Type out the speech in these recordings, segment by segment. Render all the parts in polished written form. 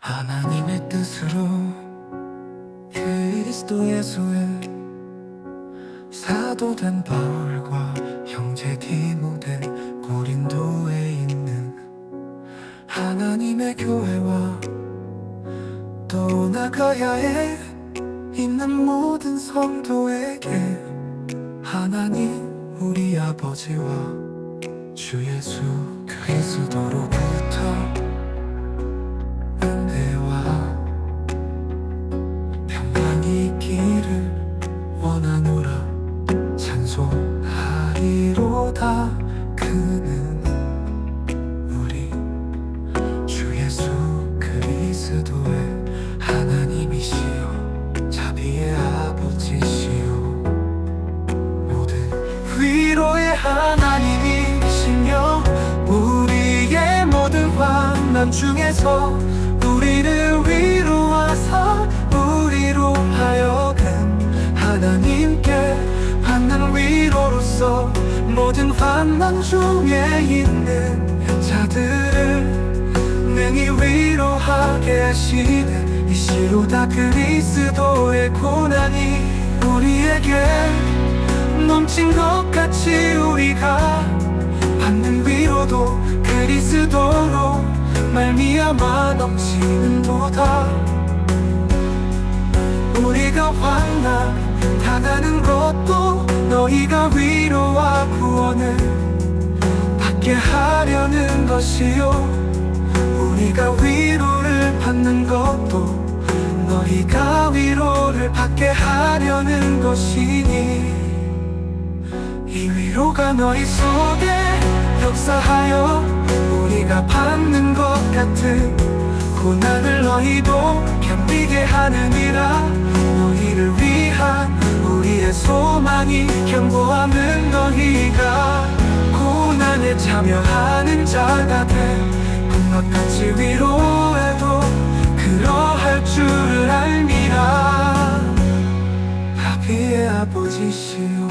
하나님의 뜻으로 그리스도 예수의 사도된 바울과 형제 디모데 고린도에 있는 하나님의 교회와 또 나가야에 있는 모든 성도에게 하나님 우리 아버지와 주 예수 그리스도로부터 은혜와 평강이 있기를 원하노라. 찬송하리로다. 그는 우리 주 예수 그리스도의 하나님이시요 자비의 아버지시요 모든 위로의 하나님이시며 우리의 모든 환난 중에서 우리를 위로하사 우리로 하여금 하나님께 받는 위로로서 모든 환난 중에 있는 자들을 능히 위로하게 하시는 이시로다. 그리스도의 고난이 우리에게 넘친 것 같이 우리가 받는 위로도 그리스도로 말미암아 넘치는도다. 우리가 환난 당하는 것도 너희가 위로와 구원을 받게 하려는 것이요 우리가 위로를 받는 것도 너희가 위로를 받게 하려는 것이니 이 위로가 너희 속에 역사하여 우리가 받는 것 같은 고난을 너희도 견디게 하느니라. 너희를 위한 우리의 소망이 견고함은 너희가 고난에 참여하는 자가 된 꿈같이 위로해도 그러할 줄을 알미라. 자비의 아버지시요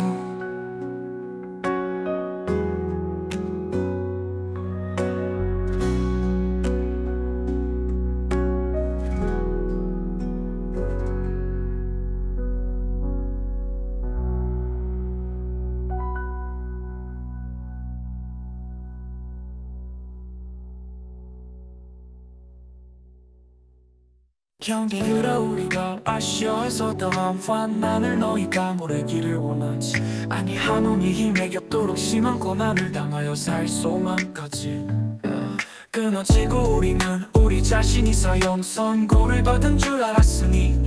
견디느라 우리가 아쉬워해서 더한 환난을 너희가 모르기를 원하지 아니하노니 힘에 겹도록 심한 고난을 당하여 살 소망까지 끊어지고 우리는 우리 자신이서 영선고를 받은 줄 알았으니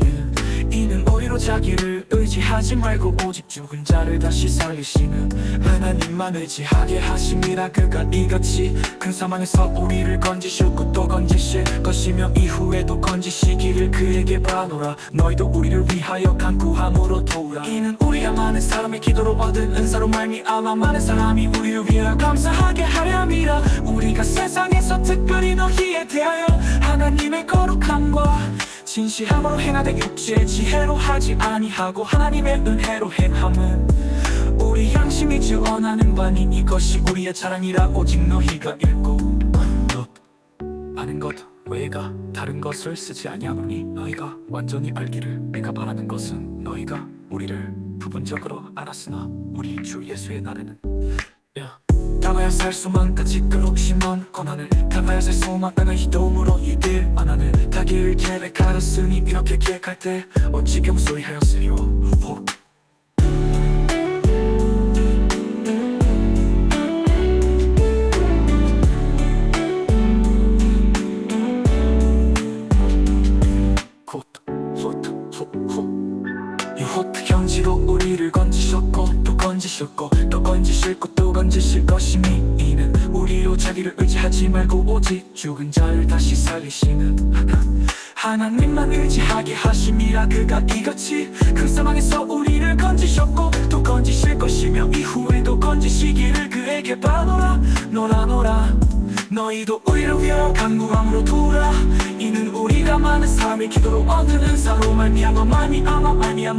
이는 우리로 자기를 의지하지 말고 오직 죽은 자를 다시 살리시는 하나님만 의지하게 하심이라. 그가 이같이 큰 사망에서 우리를 건지시고 또 건지실 것이며 이후에도 건지시기를 그에게 바라노라. 너희도 우리를 위하여 간구함으로 도우라. 이는 우리가 많은 사람의 기도로 얻은 은사로 말미암아 많은 사람이 우리를 위하여 감사하게 하려 함이라. 우리가 세상에서 특별히 너희에 대하여 하나님의 거룩함과 진실함으로 행하되 육체의 지혜로 하지 아니하고 하나님의 은혜로 행함은 우리 양심이 원하는 바니 이것이 우리의 자랑이라. 오직 너희가 읽고 아는 것 외가 다른 것을 쓰지 아니하노니 너희가 완전히 알기를 내가 바라는 것은 너희가 우리를 부분적으로 알았으나 우리 주 예수의 날에는 당하여 살 소망까지 끊임없이만 고난을 당하여 살 소망을 희도움으로 이들 만하는 타기를 계획하였으니 이렇게 계획할 때 어찌 경솔히하였으리요. 현지로 우리를 건지셨고 또 건지셨고 또 건지실고 또 건지실 것이니 이는 우리로 자기를 의지하지 말고 오직 죽은 자를 다시 살리시는 하나님만 의지하게 하심이라. 그가 이같이 큰 사망에서 우리를 건지셨고 또 건지실 것이며 이후에도 건지시기를 그에게 바라노라. 노라 너희도 우리를 위하여 간구함으로 도우라. 이는 우리가 많은 많은 사람이 기도로 얻는 은사로 말미암아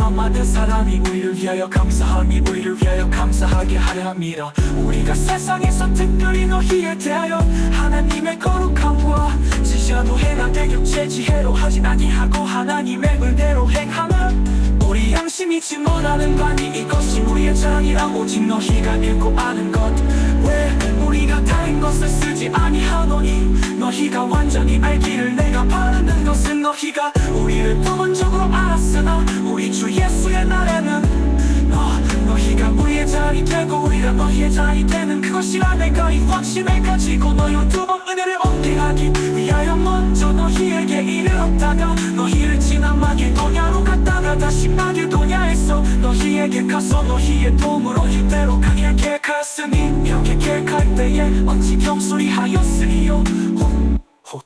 많은 사람이 우리를 위하여 감사함이 우리를 위하여 감사하게 하려 함이라. 우리가 세상에서 특별히 너희에 대하여 하나님의 거룩함과 지시한 노해나 대격제 지혜로 하진 아니하고 하나님의 은혜로 행함은 우리 양심이 증언하는 바니 이것이 우리의 자랑이라. 오직 너희가 읽고 아는 것 왜 우리가 다른 것을 쓰지 아니하노니 너희가 완전히 알기를 내가 바라는 것은 너희가 우리를 부분적으로 알았으나 우리 주 예수의 날에는 너희가 우리의 자랑이 되고 우리가 너희의 자랑이 되는 그것이라. 내가 이 확신을 가지고 너희로 두 번 은혜를 얻게 하기 위하여 먼저 너희에게 이르렀다가 너희를 지난 마게도냐로 갔다가 다시 마게도냐에서 너희에게 가서 너희의 도움으로 이대로 강하게 갔으니 벽에 갈 때에 어찌 경솔히 하였으리요. 헛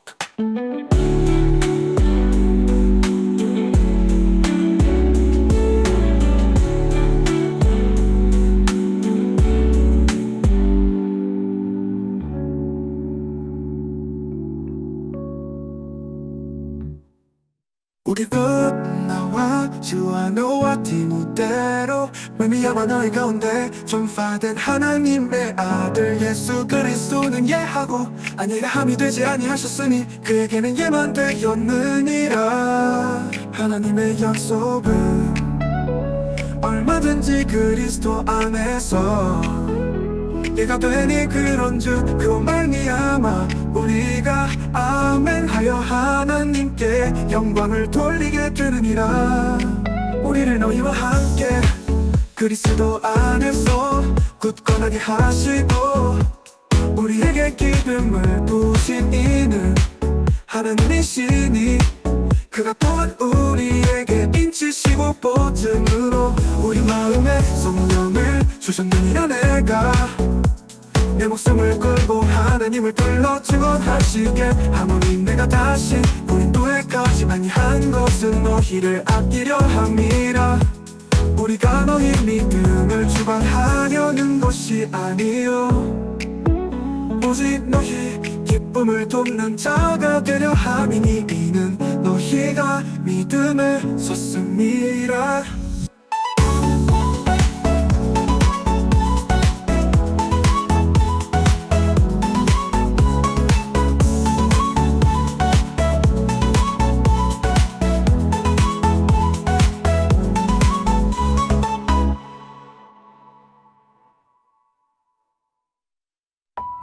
우리 곧 나와 주와 너와 디모데로 말미암아 너희 가운데 전파된 하나님의 아들 예수 그리스도는 예하고 아니라 함이 되지 아니하셨으니 그에게는 예만 되었느니라. 하나님의 약속은 얼마든지 그리스도 안에서 예가 되니 그런즉 그로 말미암아 우리가 아멘하여 하나님께 영광을 돌리게 되느니라. 우리를 너희와 함께 그리스도 안에서 굳건하게 하시고 우리에게 기름을 부으신 이는 하나님이시니 그가 또한 우리에게 인치시고 보증으로 우리 마음에 성령을 주셨느니라. 내가 내 목숨을 걸고 하나님을 불러 증언하시게 하노니 내가 다시 고린도에까지 많이 한 것은 너희를 아끼려 함이라. 우리가 너희 믿음을 주관하려는 것이 아니요 오직 너희 기쁨을 돕는 자가 되려 함이니 이는 너희가 믿음에 섰음이라.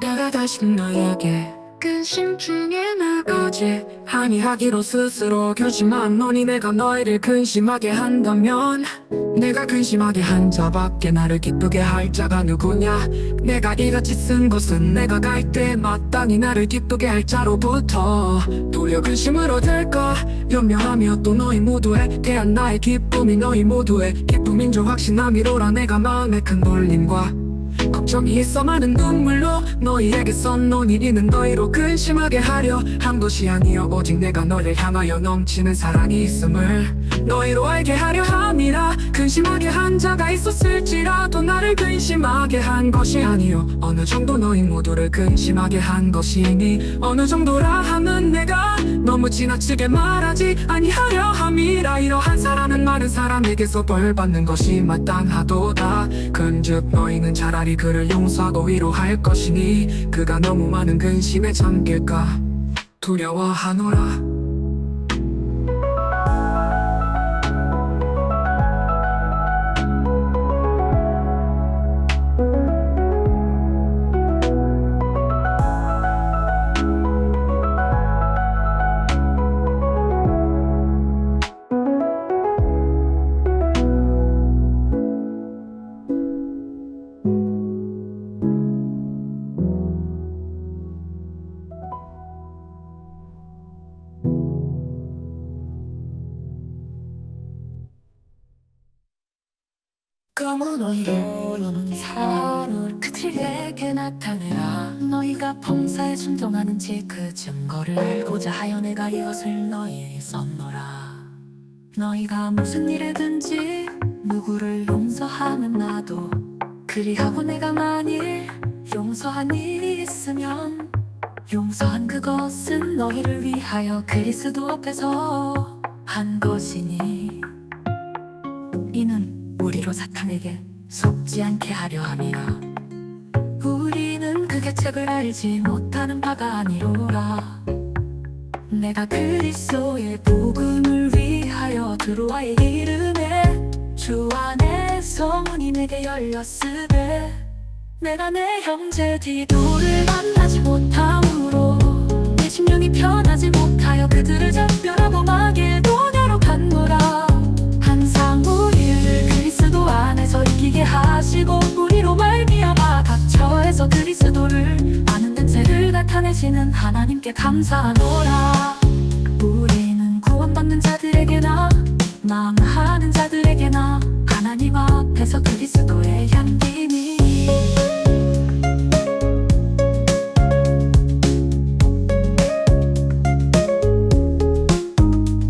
내가 다시 너에게 근심 중에 나가지 아니하기로 스스로 결심하노니 내가 너희를 근심하게 한다면 내가 근심하게 한 자밖에 나를 기쁘게 할 자가 누구냐. 내가 이같이 쓴 것은 내가 갈 때 마땅히 나를 기쁘게 할 자로부터 도리어 근심으로 될까 연명하며 또 너희 모두에 대한 나의 기쁨이 너희 모두의 기쁨인 줄 확신함이로라. 내가 마음에 큰 놀림과 걱정이 있어 많은 눈물로 너희에게 썼노니 이는 너희로 근심하게 하려 한 것이 아니요 오직 내가 너를 향하여 넘치는 사랑이 있음을 너희로 알게 하려 함이라. 근심하게 한 자가 있었을지라도 나를 근심하게 한 것이 아니요 어느 정도 너희 모두를 근심하게 한 것이니 어느 정도라 함은 내가 너무 지나치게 말하지 아니하려 함이라. 이러한 사람은 많은 사람에게서 벌받는 것이 마땅하도다. 근즉 너희는 차라리 그를 용서하고 위로할 것이니 그가 너무 많은 근심에 잠길까 두려워하노라. 검은 옷으로 너는 사울 그들에게 나타내라. 너희가 범사에 순종하는지 그 증거를 알고자 하여 내가 이것을 너희에게 썼노라. 너희가 무슨 일에든지 누구를 용서하면 나도 그리하고 내가 만일 용서한 일이 있으면 용서한 그것은 너희를 위하여 그리스도 앞에서 한 것이니 이는 우리로 사탄에게 속지 않게 하려 함이라. 우리는 그 계책을 알지 못하는 바가 아니로라. 내가 그리스도의 복음을 위하여 드로아의 이름에 주 안에서 문이 내게 열렸으되 내가 내 형제 디도를 만나지 못함으로 내 심령이 편하지 못하여 그들을 작별하고 마게도냐로 갔노라. 항상 우리를 그리스도 안에서 이기게 하시고 우리로 말미암아 갇혀에서 그리스도를 아는 든새를 나타내시는 하나님께 감사하노라. 우리는 구원받는 자들에게나 망하는 자들에게나 하나님 앞에서 그리스도의 향기니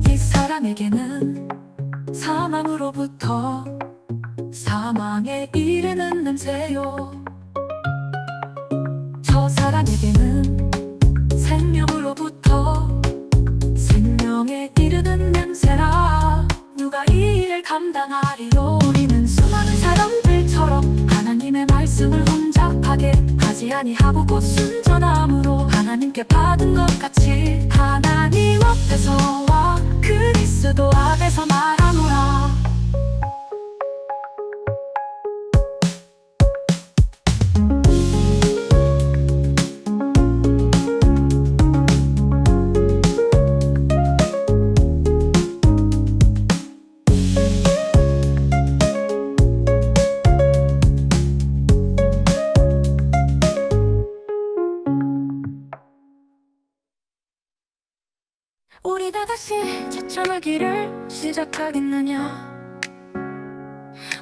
이 사람에게는 사망으로부터 사망에 이르는 냄새요 저 사람에게는 생명으로부터 생명에 이르는 냄새라. 누가 이 일을 감당하리요. 우리는 수많은 사람들처럼 하나님의 말씀을 혼잡하게 하지 아니하고 곧 순전함으로 하나님께 받은 것 같이 하나님 앞에서와 그리스도 앞에서 말하노라. 우리가 다시 처참한 길을 시작하겠느냐.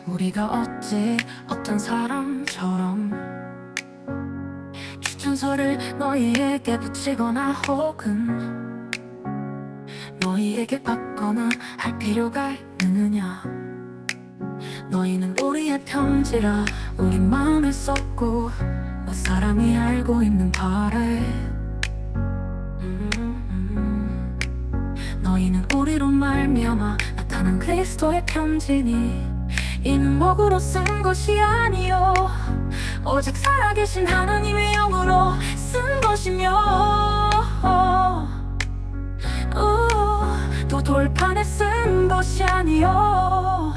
우리가 어찌 어떤 사람처럼 추천서를 너희에게 붙이거나 혹은 너희에게 받거나 할 필요가 있느냐. 너희는 우리의 편지라 우리 마음에 썼고 몇 사람이 알고 있는 바래. 너희는 우리로 말미암아 나타난 그리스도의 편지니 이는 목으로 쓴 것이 아니요 오직 살아계신 하나님의 영으로 쓴 것이며 또 돌판에 쓴 것이 아니요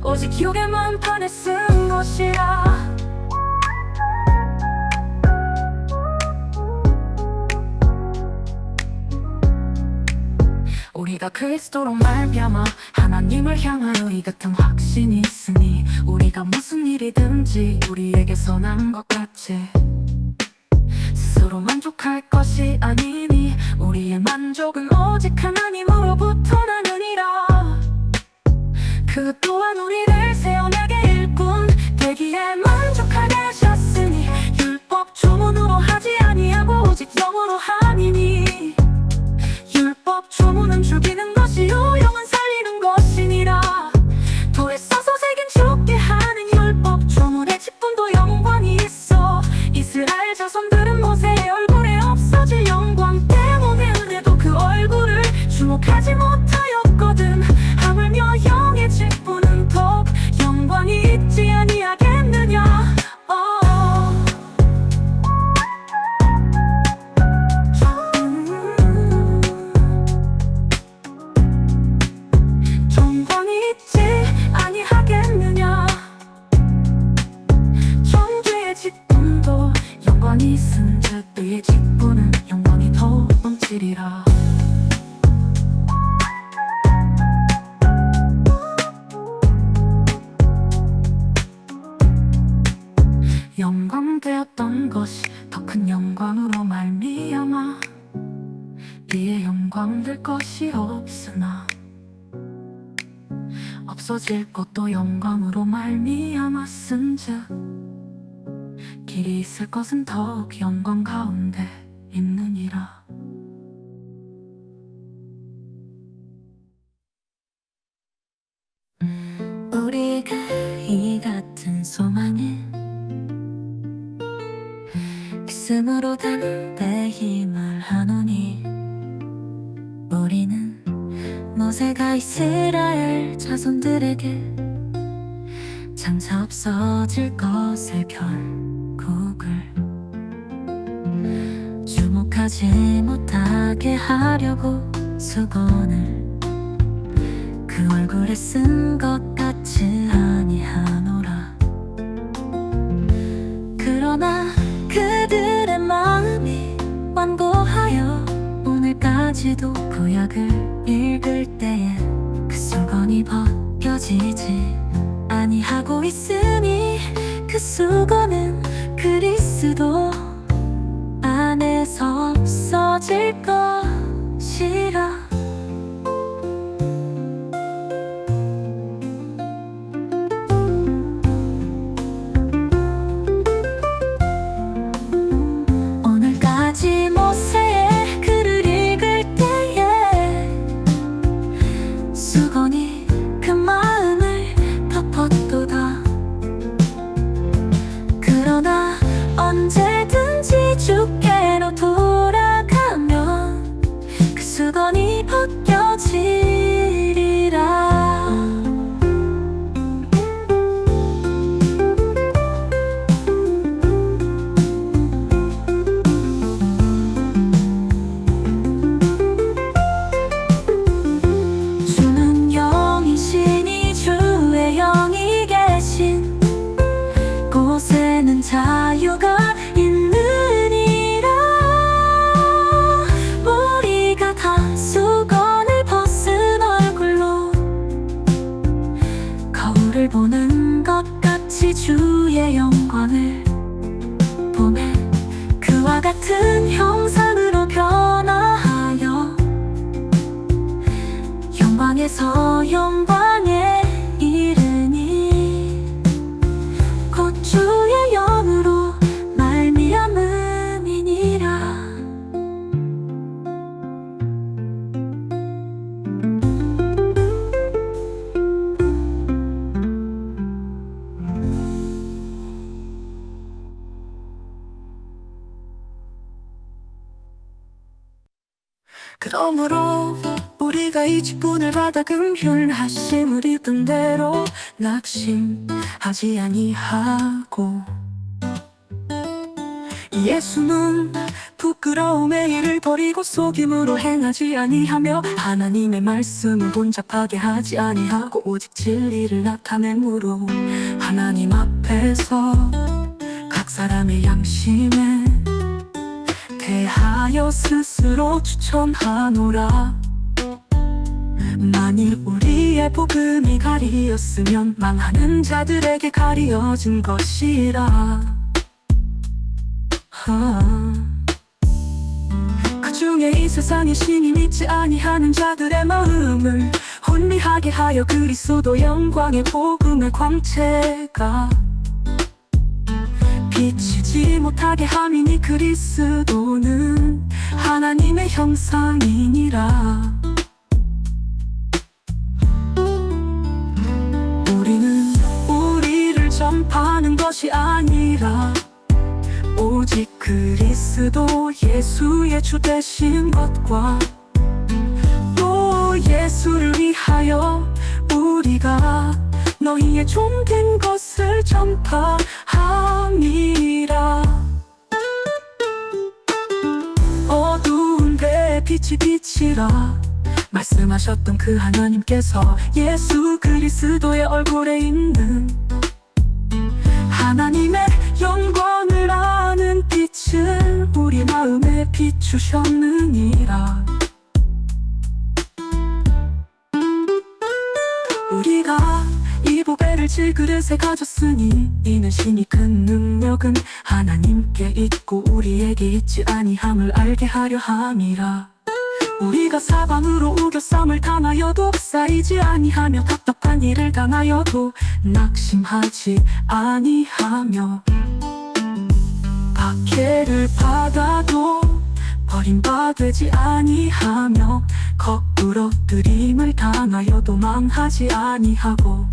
오직 육의 만판에 쓴 것이라. 우리가 그리스도로 말미암아 하나님을 향하여 이 같은 확신이 있으니 우리가 무슨 일이든지 우리에게서 난 것 같이 스스로 만족할 것이 아니니 우리의 만족은 오직 하나님으로부터 나느니라. 그 또한 우리를 세워나게 일꾼 되기에 만족하게 하셨으니 율법 조문으로 하지 아니하고 오직 영으로 하니니 율법 조문은 죽이는 것이요 영은 살리는 것이니라. 돌에 써서 새긴 죽게 하는 율법 조문의 직분도 영광이 있어. 이스라엘 자손들은 모세의 얼굴에 없어질 영광 때문에 은혜도 그 얼굴을 주목하지 못하였거든. 하물며 영의 직분은 더욱 영광이 있지 아니하겠느냐. 영광이 있은 자 그의 직분은 영광이 더욱 넘치리라. 영광되었던 것이 더 큰 영광으로 말미암아 이에 영광될 것이 없으나 없어질 것도 영광으로 말미암아 쓴즉 길이 있을 것은 더욱 영광 가운데 있느니라. 우리가 이 같은 소망에 그 말씀으로 담대힘을 하노니 우리는 모세가 이스라엘 자손들에게 장차 없어질 것의 결국을 주목하지 못하게 하려고 수건을 그 얼굴에 쓴 것 같지 아니하노라. 그러나 그들의 마음이 완고하여 오늘까지도 구약을 읽을 때에 그 수건이 벗겨지지 아니하고 있으니 그 수건은 그리스도 안에서 없어질 것이라. 오늘까지 모세의 글을 읽을 때에 수건이 그 마음을 덮었도다. 그러나 언제든지 주께로 돌아가면 그 수건이 벗겨지리라. 주는 영이시니 주의 영이 계신 곳에는 자유가 있느니라. 우리가 다 수건을 벗은 얼굴로 거울을 보는 것 같이 주의 영광을 보매 그와 같은 형상으로 변화하여 영광에서 영광에 이르니 곧 주의 영으로 말미암음이니라. 그러므로 우리가 이 직분을 받아 금휼하심을 입은 대로 낙심하지 아니하고 예수는 부끄러움의 일을 버리고 속임으로 행하지 아니하며 하나님의 말씀을 혼잡하게 하지 아니하고 오직 진리를 나타내므로 하나님 앞에서 각 사람의 양심에 대하여 스스로 추천하노라. 만일 우리의 복음이 가리었으면 망하는 자들에게 가리어진 것이라. 그 중에 이 세상의 신이 믿지 아니하는 자들의 마음을 혼미하게 하여 그리스도 영광의 복음의 광채가 비치지 못하게 함이니 그리스도는 하나님의 형상이니라. 우리는 우리를 전파하는 것이 아니라 오직 그리스도 예수의 주 되신 것과 또 예수를 위하여 우리가 너희의 종 된 것을 전파함이라. 어두운 데에 빛이 비치라 말씀하셨던 그 하나님께서 예수 그리스도의 얼굴에 있는 하나님의 영광을 아는 빛을 우리 마음에 비추셨느니라. 우리가 이 보배를 질그릇에 가졌으니 이는 신이 큰 능력은 하나님께 있고 우리에게 있지 아니함을 알게 하려 함이라. 우리가 사방으로 우겨쌈을 당하여도 쌓이지 아니하며 답답한 일을 당하여도 낙심하지 아니하며 박해를 받아도 버림받지 아니하며 거꾸로 들임을 당하여도 망하지 아니하고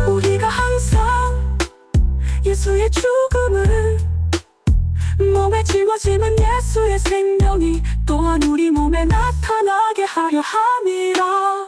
우리가 항상 예수의 죽음을 몸에 짊어지는 예수의 생명이 또한 우리 몸에 나타나게 하려 함이라.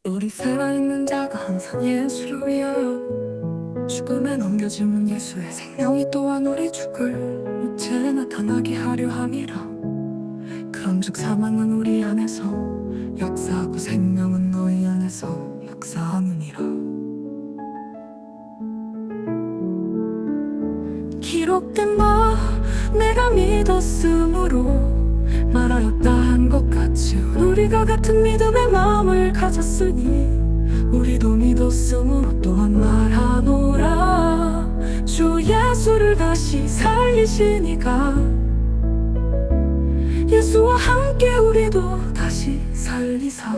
우리 살아있는 자가 항상 예수를 위하여 죽음에 넘겨지는 예수의 생명이 또한 우리 죽을 육체에 나타나게 하려 함이라. 그런즉 사망은 우리 안에서 역사하고 생명은 너희 안에서 역사하느니라. 기록된 바 내가 믿었으므로 말하였다 한 것 같이 우리가 같은 믿음의 마음을 가졌으니 우리도 믿었으므로 또한 말하노라. 주 예수를 다시 살리시니가 예수와 함께 우리도 다시 살리사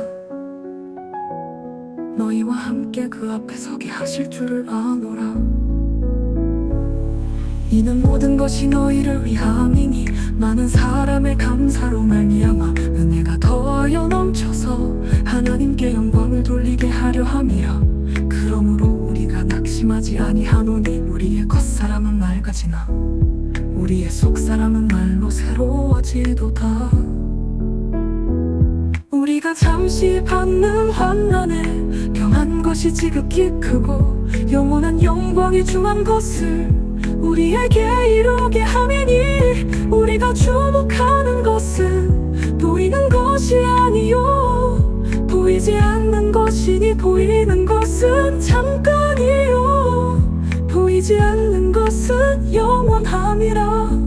너희와 함께 그 앞에 서게 하실 줄을 아노라. 이는 모든 것이 너희를 위함이니 많은 사람의 감사로 말미암아 은혜가 더하여 넘쳐서 하나님께 영광을 돌리게 하려 함이라. 그러므로 우리가 낙심하지 아니하노니 우리의 겉사람은 낡아지나 우리의 속사람은 말로 새로워지도다. 우리가 잠시 받는 환난에 경한 것이 지극히 크고 영원한 영광이 중한 것을 우리에게 이루게 함이니 우리가 주목하는 것은 보이는 것이 아니요 보이지 않는 것이니 보이는 것은 잠깐이요 보이지 않는 것은 영원함이라.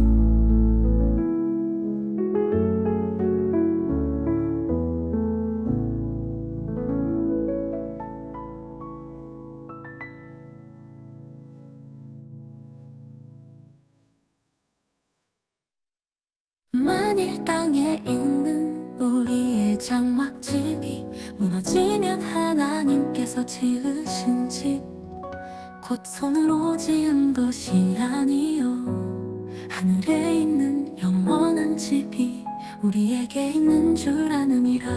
만일 땅에 있는 우리의 장막집이 무너지면 하나님께서 지으신 집 곧 손으로 지은 것이 아니요 하늘에 있는 영원한 집이 우리에게 있는 줄 아느니라.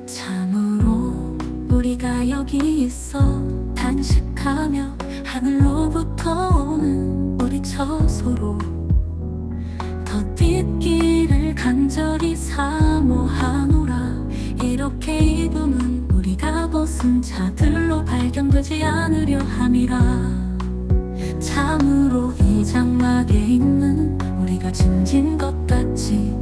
참으로 우리가 여기 있어 단식하며 하늘로부터 오는 우리 처소로 덧입기를 간절히 사모하노라. 이렇게 입음은 우리가 벗은 자들로 발견되지 않으려 함이라. 참으로 이 장막에 있는 우리가 짐진 것 같이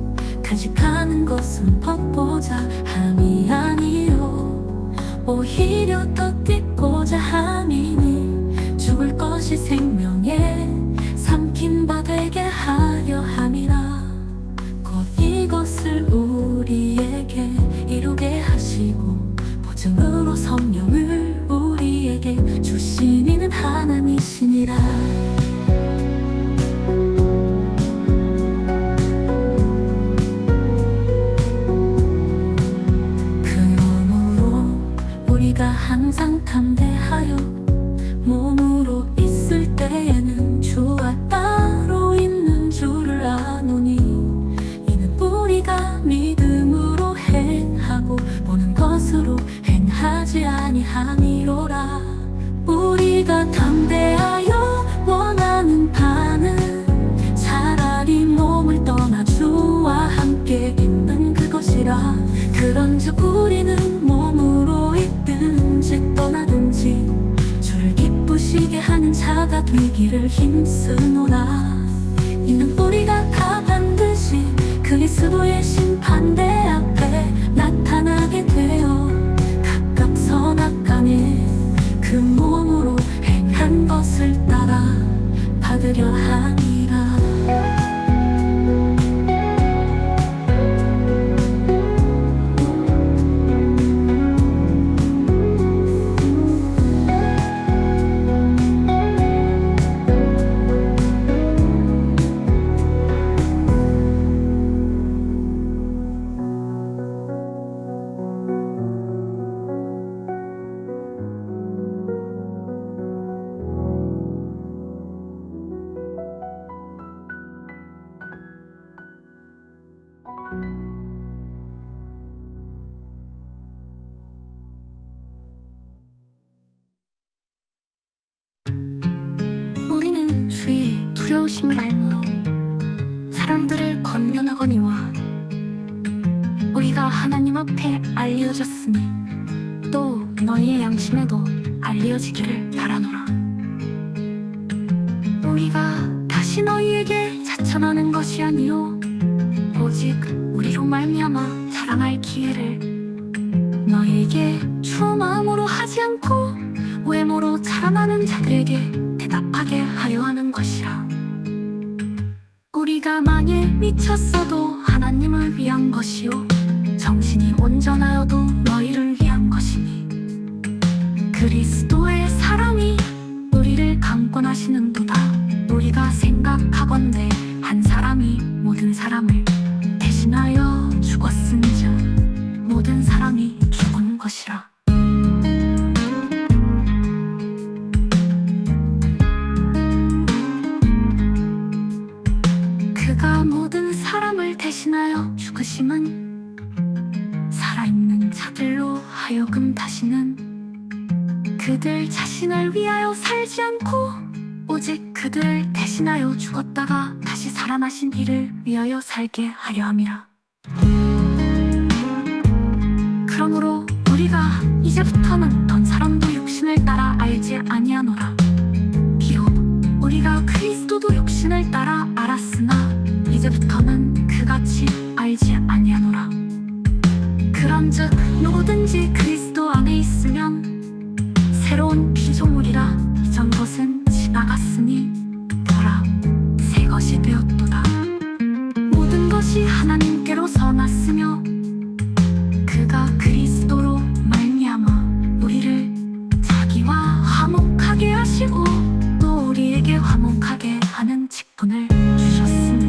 간직하는 것은 벗고자 함이 아니요 오히려 덧입고자 함이니 죽을 것이 생명에 삼킨 바 되게 하려 함이라. 곧 이것을 우리에게 이루게 하시고 보증으로 성령을 우리에게 주신 이는 하나님이시니라. 그러므로 우리가 항상 담대하여 몸으로 있을 때에는 주와 따로 있는 줄을 아노니 이는 우리가 믿음으로 행하고 보는 것으로 행하지 아니하니로라. 우리가 담대하여 원하는 바는 차라리 몸을 떠나 주와 함께 있는 그것이라. 그런즉 우리는 몸으로 있든지 떠나든지 주를 기쁘시게 하는 자가 되기를 힘쓰노라. 이는 우리가 다 반드시 그리스도의 심판대 앞에 나타나게 되어 각각 선악간에 그 몸으로 행한 것을 따라 건면하거니와 우리가 하나님 앞에 알려졌으니 또 너희의 양심에도 알려지기를 바라노라. 우리가 다시 너희에게 자천하는 것이 아니요 오직 우리로 말미암아 자랑할 기회를 너희에게 주 마음으로 하지 않고 외모로 자랑하는 자들에게 대답하게 하려 하는 것이라. 우리가 만일 미쳤어도 하나님을 위한 것이요 정신이 온전하여도 너희를 위한 것이니 그리스도의 사랑이 우리를 강권하시는도다. 우리가 생각하건대 한 사람이 모든 사람을 대신하여 죽었은즉 모든 사람이 죽은 것이라. 그가 모든 사람을 대신하여 죽으심은 살아있는 자들로 하여금 다시는 그들 자신을 위하여 살지 않고 오직 그들을 대신하여 죽었다가 다시 살아나신 이를 위하여 살게 하려 함이라. 그러므로 우리가 이제부터는 어떤 사람도 육신을 따라 알지 아니하노라. 비록 우리가 그리스도도 육신을 따라 알았으나 이제부터는 그같이 알지 아니하노라. 그런즉 누구든지 그리스도 안에 있으면 새로운 피조물이라. 이전 것은 지나갔으니 보라 새 것이 되었도다. 모든 것이 하나님께로서 났으며 그가 그리스도로 말미암아 우리를 자기와 화목하게 하시고 또 우리에게 화목하게 하는 직분을 주셨으니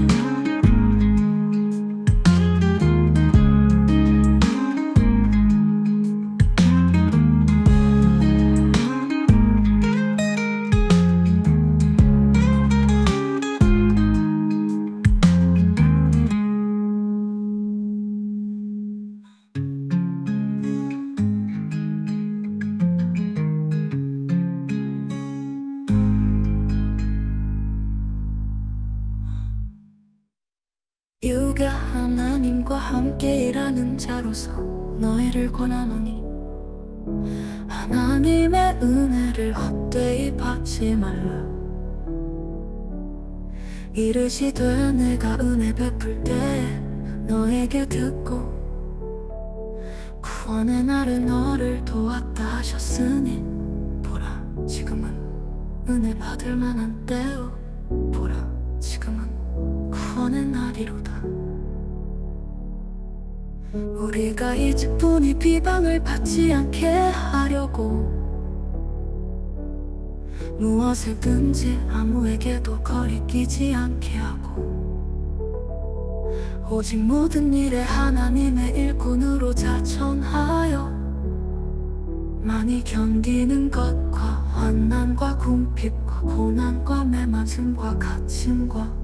유가 하나님과 함께 일하는 자로서 너희를 권하노니 하나님의 은혜를 헛되이 받지 말라. 이르시되 내가 은혜 베풀 때에 너에게 듣고 구원의 날에 너를 도왔다 하셨으니 보라 지금은 은혜 받을 만한 때요 보라 지금은 구원의 날이로다. 우리가 이제뿐이 비방을 받지 않게 하려고 무엇을든지 아무에게도 거리끼지 않게 하고 오직 모든 일에 하나님의 일꾼으로 자천하여 많이 견디는 것과 환난과 궁핍과 고난과 매맞음과 갇힘과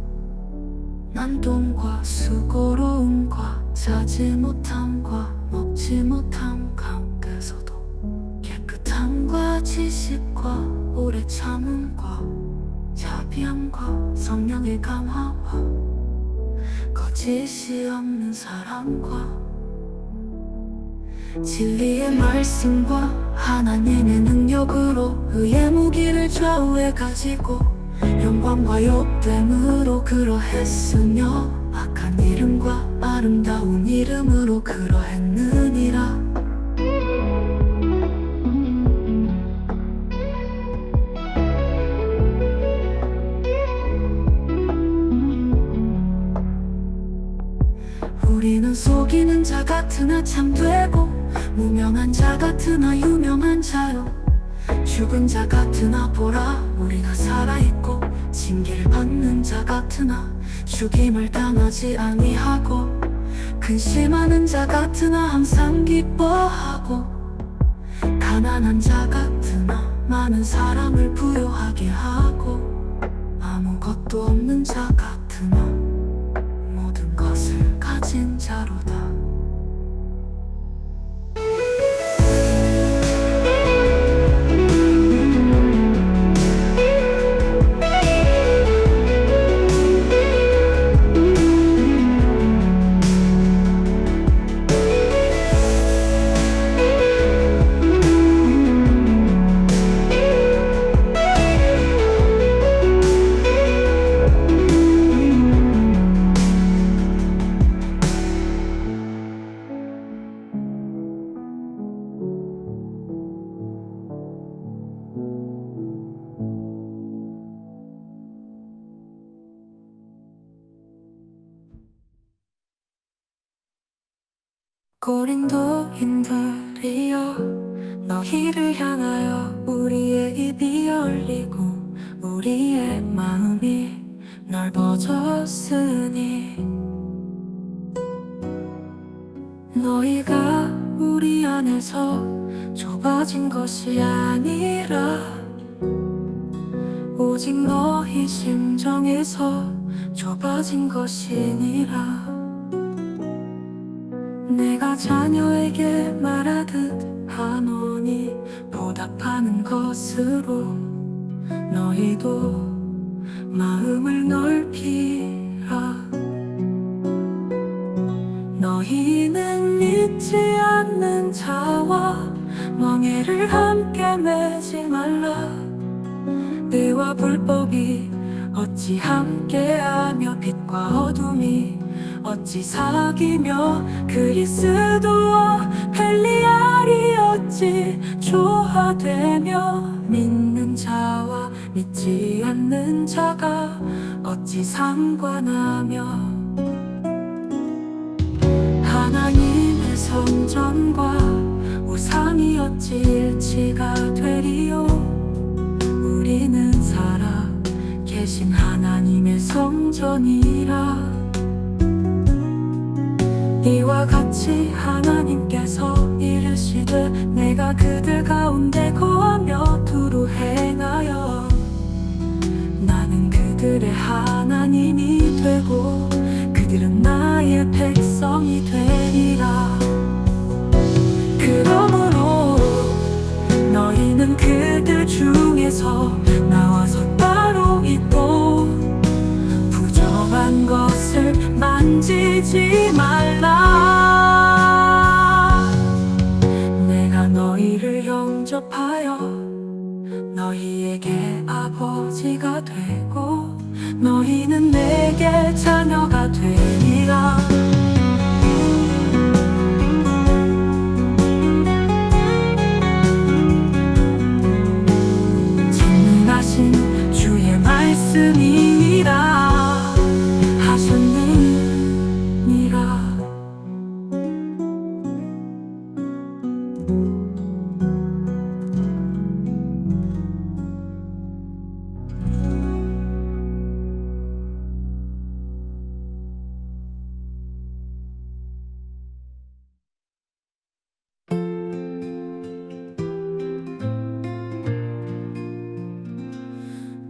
난동과 수고로움과 자지 못함과 먹지 못함 가운데서도 깨끗함과 지식과 오래 참음과 자비함과 성령의 감화와 거짓이 없는 사랑과 진리의 말씀과 하나님의 능력으로 의의 무기를 좌우에 가지고 영광과 욕됨으로 그러했으며 악한 이름과 아름다운 이름으로 그러했느니라. 우리는 속이는 자 같으나 참되고 무명한 자 같으나 유명한 자요 죽은 자 같으나 보라 우리가 살아있고 징계를 받는 자 같으나 죽임을 당하지 아니하고 근심하는 자 같으나 항상 기뻐하고 가난한 자 같으나 많은 사람을 부요하게 하고 아무것도 없는 자 같으나 모든 것을 가진 자로다. 고린도인들이여 너희를 향하여 우리의 입이 열리고 우리의 마음이 넓어졌으니 너희가 우리 안에서 좁아진 것이 아니라 오직 너희 심정에서 좁아진 것이니라. 내가 자녀에게 말하듯 하노니 보답하는 것으로 너희도 마음을 넓히라. 너희는 믿지 않는 자와 멍에를 함께 매지 말라. 때와 불법이 어찌 함께하며 빛과 어둠이 어찌 사귀며 그리스도와 벨리알이 어찌 조화되며 믿는 자와 믿지 않는 자가 어찌 상관하며 하나님의 성전과 우상이 어찌 일치가 되리요. 우리는 살아 계신 하나님의 성전이라. 이와 같이 하나님께서 이르시되 내가 그들 가운데 거하며 두루 행하여 나는 그들의 하나님이 되고 그들은 나의 백성이 되리라. 그러므로 너희는 그들 중에서 나와서 따로 있고 부정한 것을 만지지 말라. 내가 너희를 영접하여 너희에게 아버지가 되고 너희는 내게 자녀가 되리라. 진능하신 주의 말씀이니라 하셨느니라.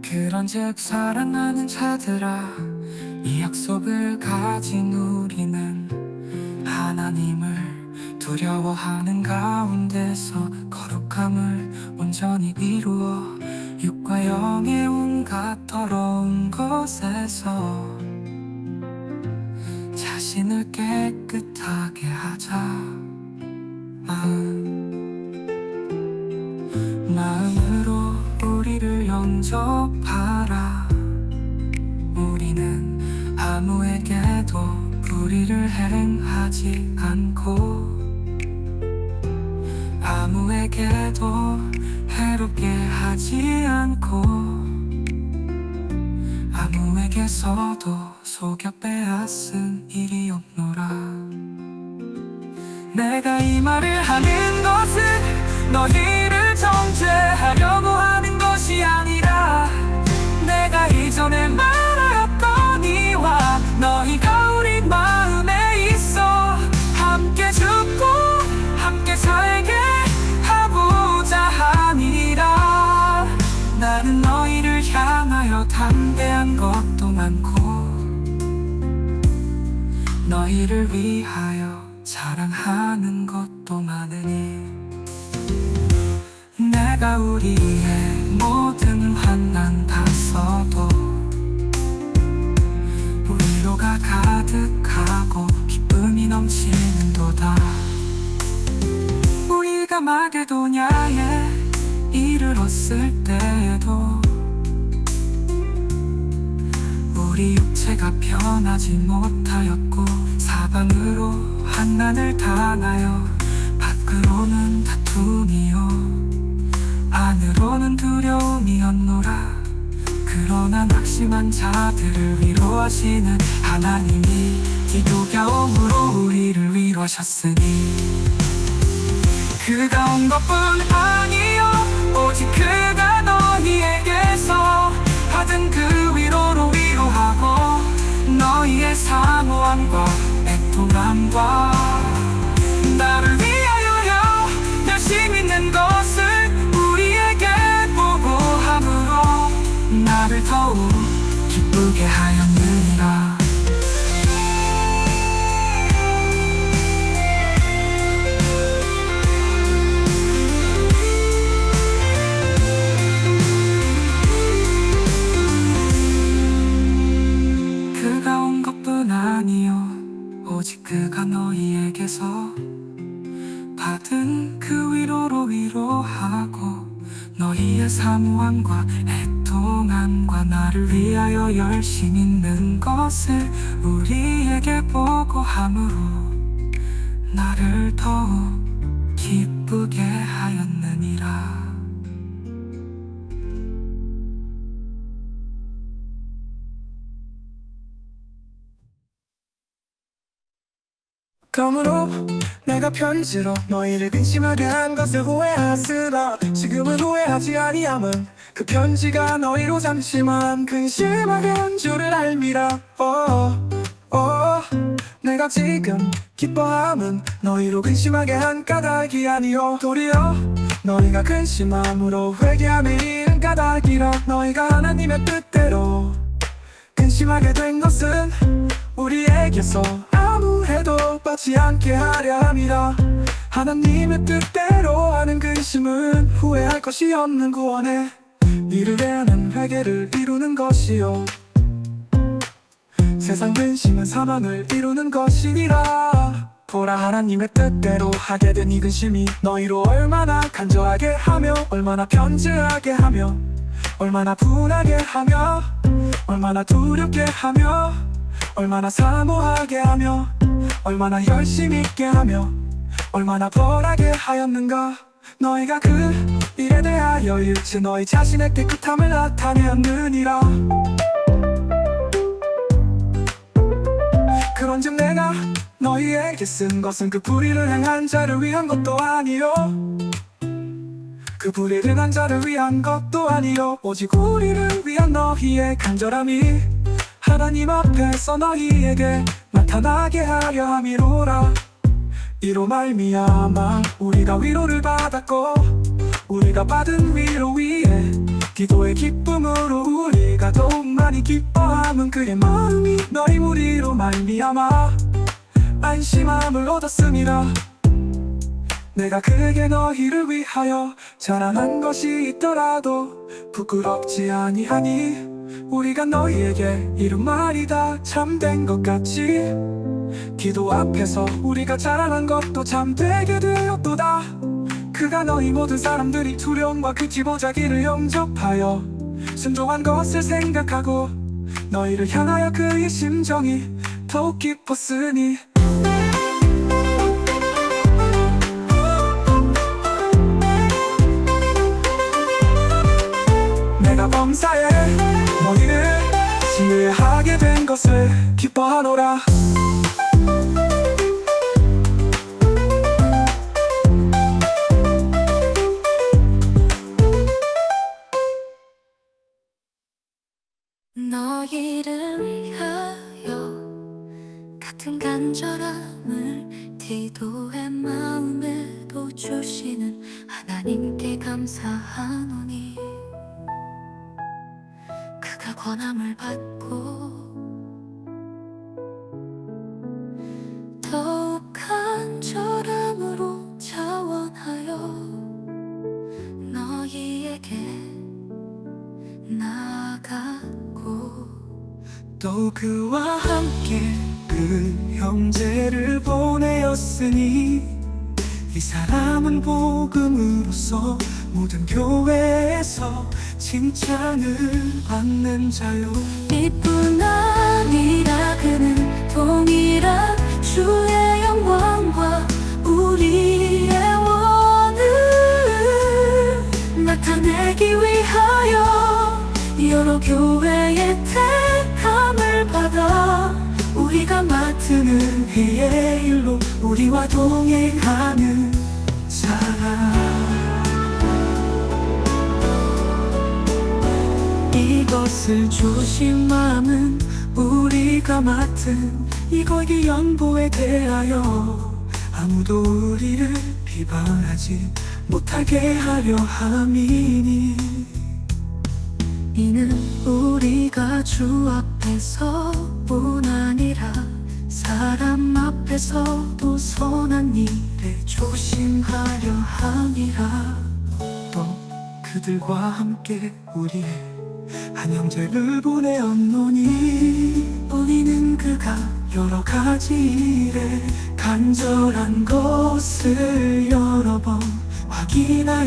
그런즉 사랑하는 자들아 이 약속을 가진 우리는 하나님을 두려워하는 가운데서 거룩함을 온전히 이루어 육과 영의 온갖 더러운 것에서 자신을 깨끗하게 하자. 마음으로 우리를 영접하라. 우리는 아무에게도 불의를 행하지 않고 아무에게도 해롭게 하지 않고 아무에게서도 속여 빼앗은 일이 없노라. 내가 이 말을 하는 것은 너희를 정죄하려고 하는 것이 아니라 내가 이전에 말하였던 이와 너희가 우리 마음에 있어 함께 죽고 함께 살게 하고자 함이라. 나는 너희를 향하여 담대한 것도 많고 너희를 위하여 자랑하는 것도 많으니 내가 우리의 모든 환난 다 써도 위로가 가득하고 기쁨이 넘치는도다. 우리가 마게도냐에 이르렀을 때에도 우리 육체가 편하지 못하였고 사방으로 환난을 당하여 밖으로는 다툼이요 안으로는 두려움이었노라. 그러나 낙심한 자들을 위로하시는 하나님이 기도겨움으로 우리를 위로하시니 구하셨으니 그가 온 것뿐 아니요 오직 그가 너희에게서 받은 그 위로로 위로하고 너희의 사모함과 애통함과 나를 위하여 열심히 있는 것을 우리에게 보고함으로 나를 더욱 기쁘게 하였느니라. 그가 온 것뿐 아니요 오직 그가 너희에게서 받은 그 위로로 위로하고 너희의 사모함과 애통함과 나를 위하여 열심히 있는 것을 우리에게 보고함으로 나를 더욱 기쁘게 하였느니라. 그러므로 내가 편지로 너희를 근심하게 한 것을 후회하으라. 지금은 후회하지 아니함은 그 편지가 너희로 잠시만 근심하게 한 줄을 알미라. 내가 지금 기뻐함은 너희로 근심하게 한 까닭이 아니요 도리어 너희가 근심함으로 회개함에 이른 까닭이라. 너희가 하나님의 뜻대로 근심하게 된 것은 우리에게서 아무 해도 받지 않게 하려 함이라. 하나님의 뜻대로 하는 근심은 후회할 것이 없는 구원에 이를 대하는 회개를 이루는 것이요 세상 근심은 사망을 이루는 것이니라. 보라, 하나님의 뜻대로 하게 된 이 근심이 너희로 얼마나 간절하게 하며 얼마나 편지하게 하며 얼마나 분하게 하며 얼마나 두렵게 하며 얼마나 사모하게 하며 얼마나 열심히 있게 하며 얼마나 벌하게 하였는가. 너희가 그 일에 대하여 일체 너희 자신의 깨끗함을 나타내었느니라. 그런즉 내가 너희에게 쓴 것은 그 불의를 행한 자를 위한 것도 아니요 그 불의를 행한 자를 위한 것도 아니요 오직 우리를 위한 너희의 간절함이 하나님 앞에서 너희에게 나타나게 하려 함이로라. 이로 말미암아 우리가 위로를 받았고 우리가 받은 위로 위에 기도의 기쁨으로 우리가 더욱 많이 기뻐함은 그의 마음이 너희 무리로 말미암아 안심함을 얻었음이라. 내가 그에게 너희를 위하여 자랑한 것이 있더라도 부끄럽지 아니하니 우리가 너희에게 이른 말이 다 참된 것 같이 기도 앞에서 우리가 자랑한 것도 참되게 되었도다. 그가 너희 모든 사람들이 두려움과 그 지보자기를 영접하여 순종한 것을 생각하고 너희를 향하여 그의 심정이 더욱 깊었으니 내가 범사에 너희를 지혜하게 된 것을 기뻐하노라. 너희를 위하여 같은 간절함을 기도의 마음에도 주시는 하나님께 감사하노니 그가 권함을 받고 더욱 간절함으로 자원하여 너희에게 나아가고 또 그와 함께 그 형제를 보내었으니 이 사람은 복음으로써 모든 교회에서 칭찬을 받는 자요 이뿐 아니라 그는 동일한 주의 영광과 우리의 원을 나타내기 위하여 여러 교회의 택함을 받아 우리 우리가 맡은 은혜의 일로 우리와 동행하는 사람. 이것을 조심함은 우리가 맡은 이거기 연보에 대하여 아무도 우리를 비방하지 못하게 하려 함이니, 이는 우리가 주 앞에서뿐 아니라 사람 앞에서도 선한 일에 조심하려 함이라. 또 그들과 함께 우리의 한 형제를 보내었노니, 우리는 그가 여러 가지 일에 간절한 것을 여러 번 확인하였거니와,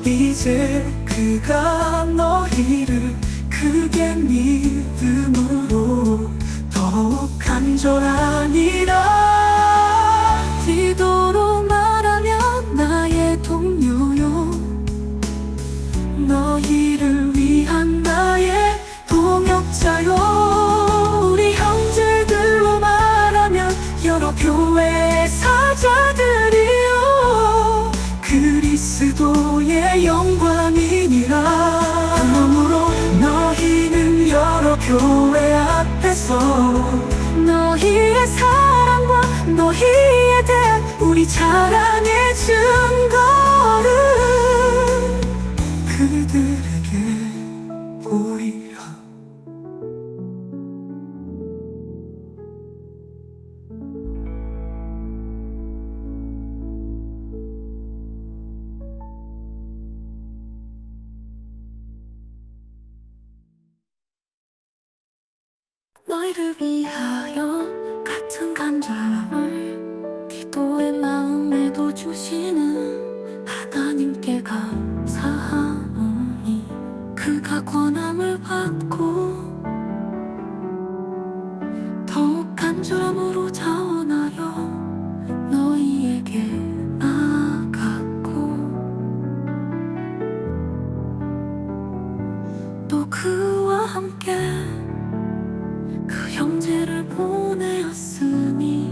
이제 그가 너희를 크게 믿음으로 더욱 간절하니라. 디도로 말하면 나의 동료요, 너희를 위한 나의 동역자요. 우리 형제들로 말하면 여러 교회의 사자들이요, 그리스도의 영광이니라. 그러므로 너희는 여러 교회 앞에서 너희의 사랑과 너희에 대한 우리 자랑의 증거를 그들에게 보이라. 너희를 위하여 같은 간절함을 기도의 마음에도 주시는 하나님께 감사하오니, 그가 권함을 받고 더욱 간절함으로 자원하여 너희에게 나아갔고, 또 그와 함께 그 형제를 보내었으니,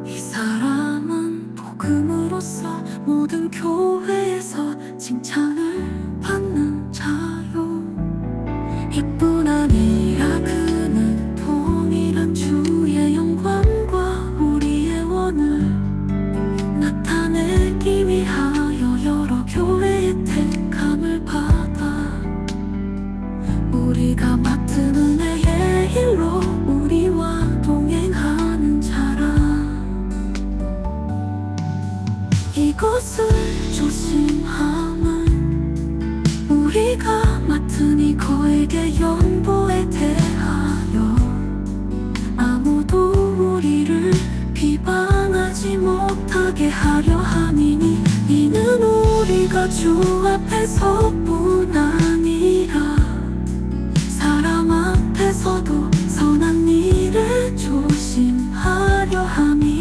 이 사람은 복음으로써 모든 교회에서 칭찬을 받는 자요. 이뿐 아니라 그는 동일한 주의 영광과 우리의 원을 나타내기 위하여 여러 교회의 택함을 받아 우리가 맡은 은혜의 일로 우리와 동행하는 자라. 이것을 조심함은 우리가 맡은 이거에게 연보에 대하여 아무도 우리를 비방하지 못하게 하려 함이니, 이는 우리가 주 앞에서뿐 아니라 사람 앞에서도 선한 일을 조심하려 함이라.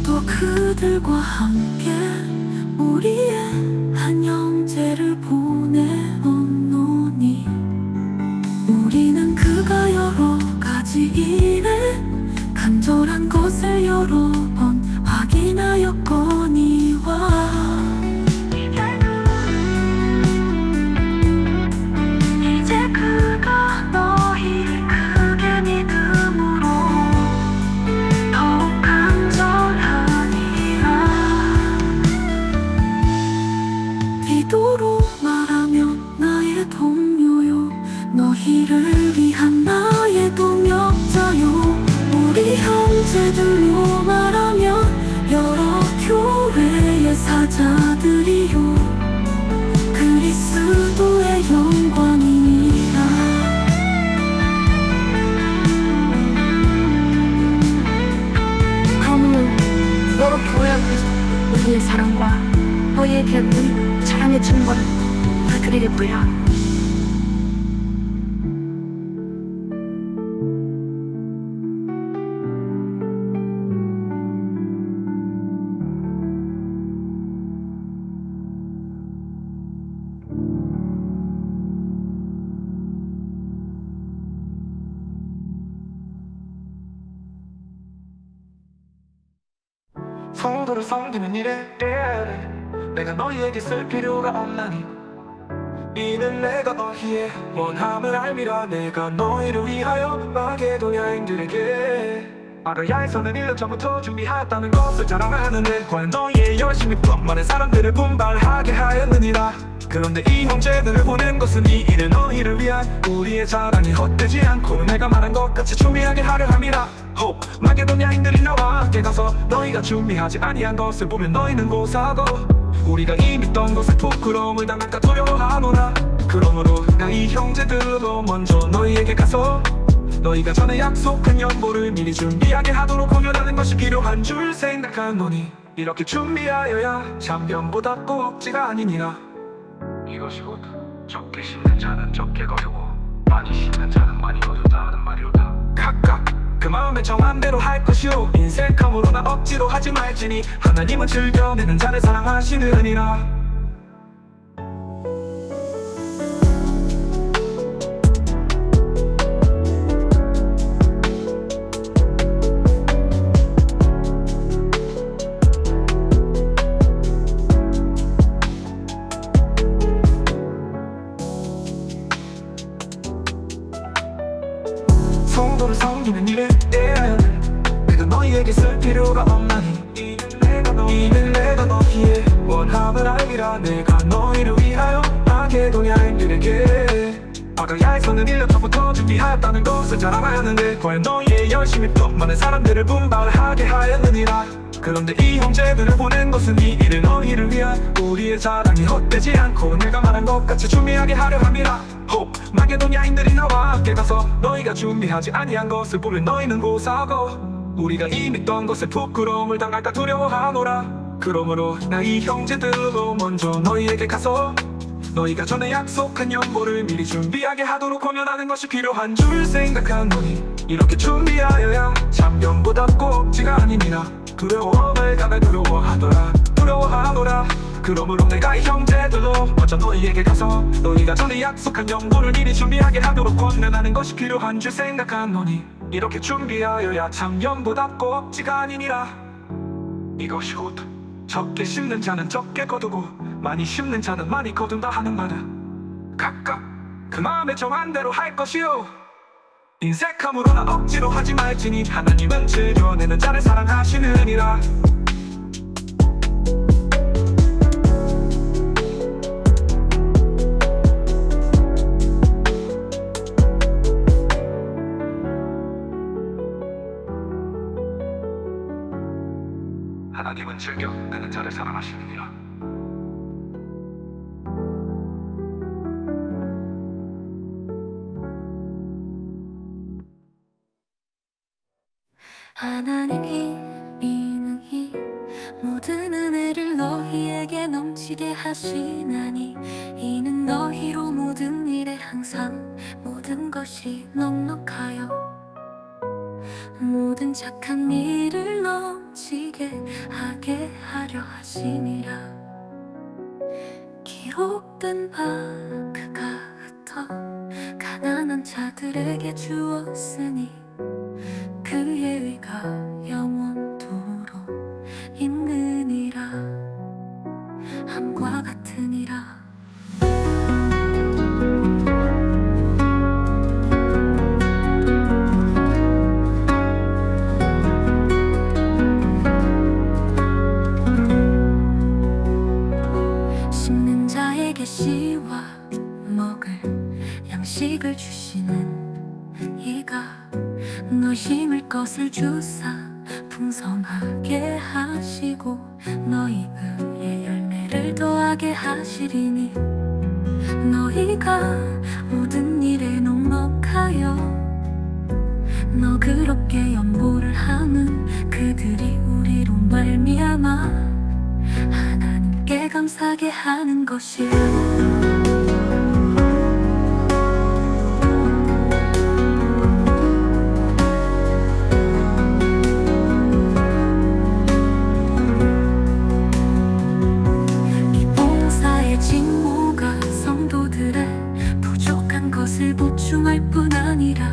또 그들과 함께 우리의 한 형제를 보내었노니, 우리는 그가 여러 가지 일에 간절한 것을 여러 번 확인하였거니와, 이제 그가 너희를 크게 믿음으로 더욱 간절하니라. 디도로 말하며 나의 동료요, 너희를 위한 나의 동역자요. 우리 형제들로 말하며 여러 교회의 사자들이요, 그리스도의 영광이니라. 그러므로 여러 교회 앞에서 우리의 사랑과 너희에 대한 우리 자랑의 증거를 그들에게 보이라. 성도를 섬기는 일에 내가 너희에게 쓸 필요가 없나니 이는 내가 너희의 원함을 알미라. 내가 너희를 위하여 마게도 여인들에게 아라야에서는 1년 전부터 준비하였다는 것을 자랑하는데 과연 너희의 열심이 많은 사람들을 분발하게 하였느니라. 그런데 이 형제들을 보낸 것은 이 일은 너희를 위한 우리의 자랑이 헛되지 않고 내가 말한 것 같이 준비하게 하려 함이라. 마게도냐인들이 나와 함께 가서 너희가 준비하지 아니한 것을 보면 너희는 고사하고 우리가 이미 있던 것에 부끄러움을 당할까 두려워하노라. 그러므로 나 이 형제들로 먼저 너희에게 가서 너희가 전에 약속한 연보를 미리 준비하게 하도록 공연하는 것이 필요한 줄 생각하노니 이렇게 준비하여야 참견보다 꼭지가 아니니라. 이것이 곧 적게 심는 자는 적게 거두고 많이 심는 자는 많이 거둔다 하는 말이로다. 각각 그 마음에 정한 대로 할 것이요 인색함으로나 억지로 하지 말지니 하나님은 즐겨내는 자를 사랑하시느니라. 성도를 섬기는 일에 내가 너희에게 쓸 필요가 없나니 이는 내가 너희의 원함을 알미라. 내가 너희를 위하여 마게도냐인들에게 아가야에서는 1년 전부터 준비하였다는 것을 자랑하였는데 과연 너희의 열심이 많은 사람들을 분발하게 하였느니라. 그런데 이 형제들을 보낸 것은 이 일은 너희를 위한 우리의 자랑이 헛되지 않고 내가 말한 것 같이 준비하게 하려 함이라. 마게도냐인들이 나와 함께 가서 너희가 준비하지 아니한 것을 보면 너희는 고사하고 우리가 이미 있던 것에 부끄러움을 당할까 두려워하노라. 그러므로 나 이 형제들로 먼저 너희에게 가서 너희가 전에 약속한 연보를 미리 준비하게 하도록 공연하는 것이 필요한 줄 생각하노니 이렇게 준비하여야 참견보다 꼭지가 아니니라. 두려움을 당할 두려워하노라. 그러므로 내가 이 형제들로 먼저 너희에게 가서 너희가 전에 약속한 연보를 미리 준비하게 하도록 권면하는 것이 필요한 줄 생각하노니 이렇게 준비하여야 참견보다 꼭지가 아니니라. 이것이 곧 적게 심는 자는 적게 거두고 많이 심는 자는 많이 거둔다 하는 말은 각각 그 마음에 정한 대로 할 것이요 인색함으로나 억지로 하지 말지니 하나님은 즐겨내는 자를 사랑하시느니라. 하나님은 즐겨내는 자를 사랑하시느니라. 하나님이 이능히 모든 은혜를 너희에게 넘치게 하시나니 이는 너희로 모든 일에 항상 모든 것이 넉넉하여 모든 착한 일을 넘치게 하게 하려 하시니라. 기록된 바 그가 흩어 가난한 자들에게 주었으니 그의 의가 영원토록 있느니라. 함과 같으니라. 심는 자에게 씨와 먹을 양식을 주시는 이가 너 심을 것을 주사 풍성하게 하시고 너희 의의 열매를 더하게 하시리니 너희가 모든 일에 넉넉하여 너그럽게 연보를 하는 그들이 우리로 말미암아 하나님께 감사하게 하는 것이라. 보충할 뿐 아니라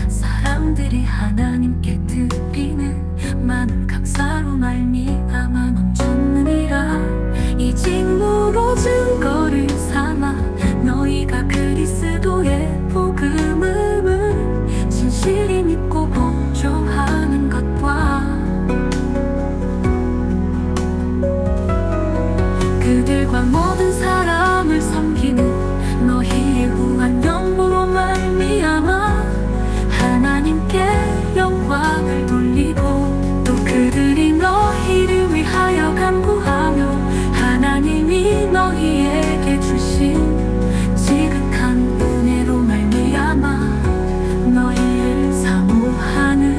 사람들이 하나님께 드리는 많은 감사로 말미암아 시선을 돌리고 또 그들이 너희를 위하여 간구하며 하나님이 너희에게 주신 지극한 은혜로 말미암아 너희를 사모하느니라.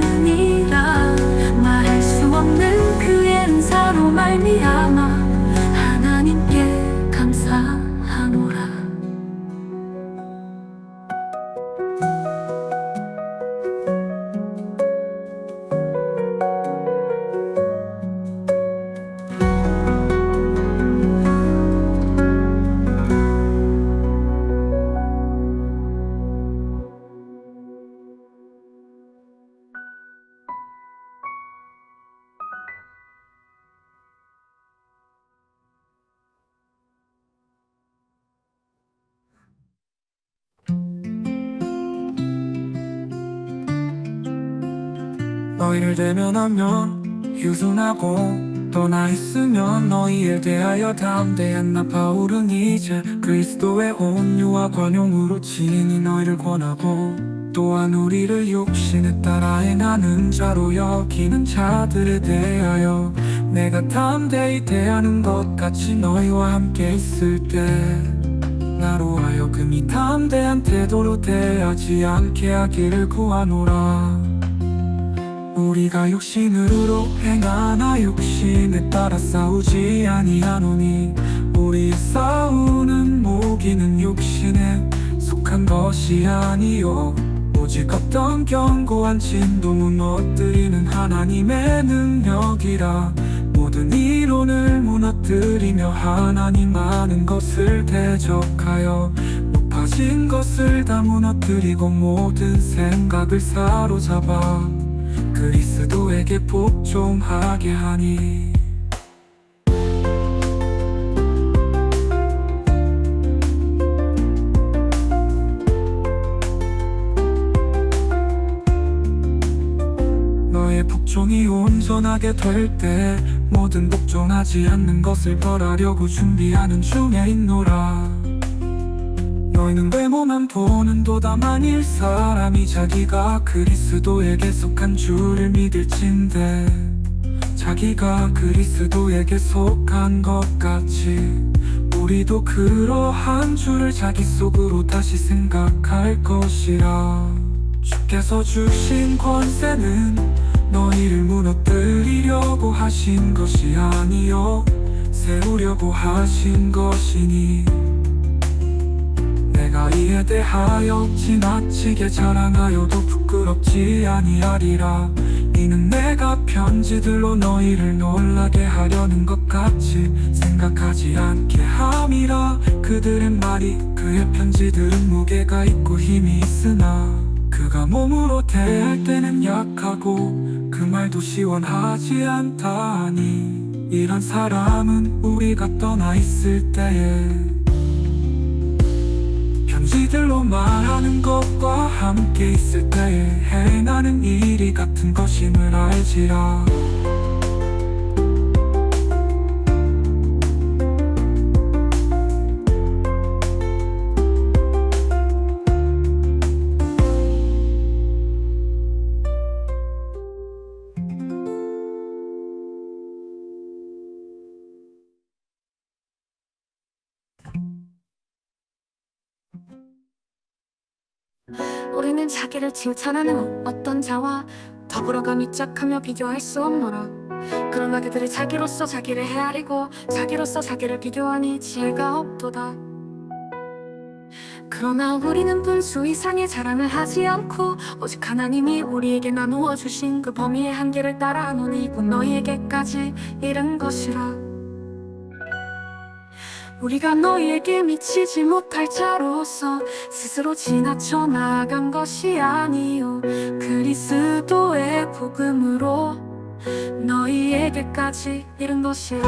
말할 수 없는 그의 은사로 말미암아 하나님께 감사하노라. 너희를 대면하면 휴순하고 떠나 있으면 너희에 대하여 담대한 나 바울은 이제 그리스도의 온유와 관용으로 친히 너희를 권하고 또한 우리를 육신에 따라 행하는 자로 여기는 자들에 대하여 내가 담대히 대하는 것 같이 너희와 함께 있을 때 나로 하여금 이 담대한 태도로 대하지 않게 하기를 구하노라. 우리가 육신으로 행하나 육신에 따라 싸우지 아니하노니 우리의 싸우는 무기는 육신에 속한 것이 아니요 오직 어떤 견고한 진도 무너뜨리는 하나님의 능력이라. 모든 이론을 무너뜨리며 하나님 많은 것을 대적하여 높아진 것을 다 무너뜨리고 모든 생각을 사로잡아 그리스도에게 복종하게 하니. 너의 복종이 온전하게 될 때 모든 복종하지 않는 것을 벌하려고 준비하는 중에 있노라. 너희는 외모만 보는도다. 만일 사람이 자기가 그리스도에게 속한 줄을 믿을진대 자기가 그리스도에게 속한 것 같이 우리도 그러한 줄을 자기 속으로 다시 생각할 것이라. 주께서 주신 권세는 너희를 무너뜨리려고 하신 것이 아니요 세우려고 하신 것이니 내가 이에 대하여 지나치게 자랑하여도 부끄럽지 아니하리라. 이는 내가 편지들로 너희를 놀라게 하려는 것 같이 생각하지 않게 함이라. 그들의 말이 그의 편지들은 무게가 있고 힘이 있으나 그가 몸으로 대할 때는 약하고 그 말도 시원하지 않다 하니 이런 사람은 우리가 떠나 있을 때에 편지들로 말하는 것과 함께 있을 때에 행하는 일이 같은 것임을 알지라. 우리는 자기를 칭찬하는 어떤 자와 더불어감이 짝하며 비교할 수 없노라. 그러나 그들이 자기로서 자기를 헤아리고 자기로서 자기를 비교하니 지혜가 없도다. 그러나 우리는 분수 이상의 자랑을 하지 않고 오직 하나님이 우리에게 나누어 주신 그 범위의 한계를 따라하노니 곧 너희에게까지 이른 것이라. 우리가 너희에게 미치지 못할 자로서 스스로 지나쳐 나아간 것이 아니요 그리스도의 복음으로 너희에게까지 이른 것이라.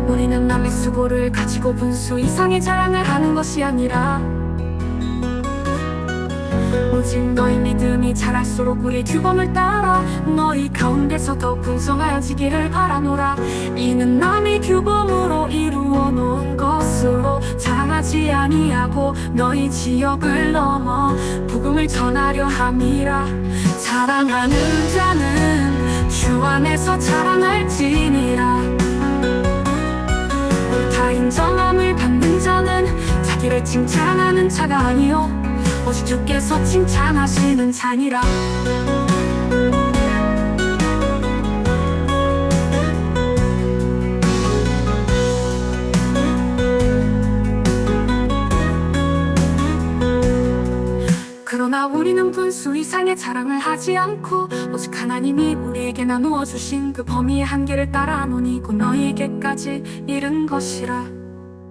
우리는 남의 수고를 가지고 분수 이상의 자랑을 하는 것이 아니라 오직 너희 믿음이 자랄수록 우리 규범을 따라 너희 가운데서 더욱 풍성하여지기를 바라노라. 이는 남의 규범으로 이루어 놓은 것으로 자랑하지 아니하고 너희 지역을 넘어 복음을 전하려 함이라. 자랑하는 자는 주 안에서 자랑할지니라. 옳다 인정함을 받는 자는 자기를 칭찬하는 자가 아니요 오직 주께서 칭찬하시는 자니라. 그러나 우리는 분수 이상의 자랑을 하지 않고 오직 하나님이 우리에게 나누어 주신 그 범위의 한계를 따라 하노니 곧 너희에게까지 이른 것이라.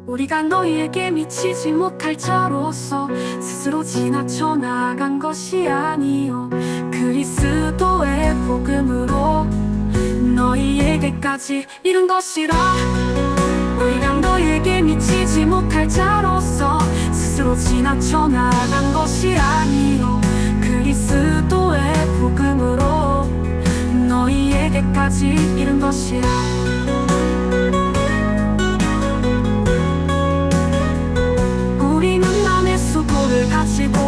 우리가 너희에게 미치지 못할 자로서 스스로 지나쳐 나아간 것이 아니요 그리스도의 복음으로 너희에게까지 이른 것이라. 우리가 너희에게 미치지 못할 자로서 스스로 지나쳐 나아간 것이 아니요 그리스도의 복음으로 너희에게까지 이른 것이라. 우리는 남의 수고를 가지고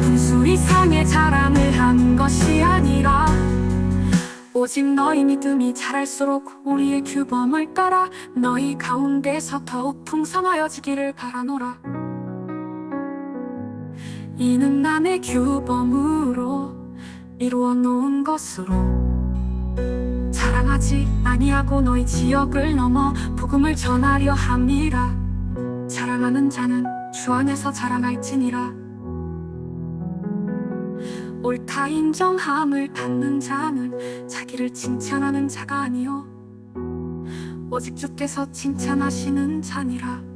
분수 이상의 자랑을 하는 것이 아니라 오직 너희 믿음이 자랄수록 우리의 규범을 따라 너희 가운데서 더욱 풍성하여지기를 바라노라. 이는 남의 규범으로 이루어 놓은 것으로 자랑하지 아니하고 너희 지역을 넘어 복음을 전하려 함이라. 자랑하는 자는 주 안에서 자랑할지니라. 옳다 인정함을 받는 자는 자기를 칭찬하는 자가 아니요 오직 주께서 칭찬하시는 자니라.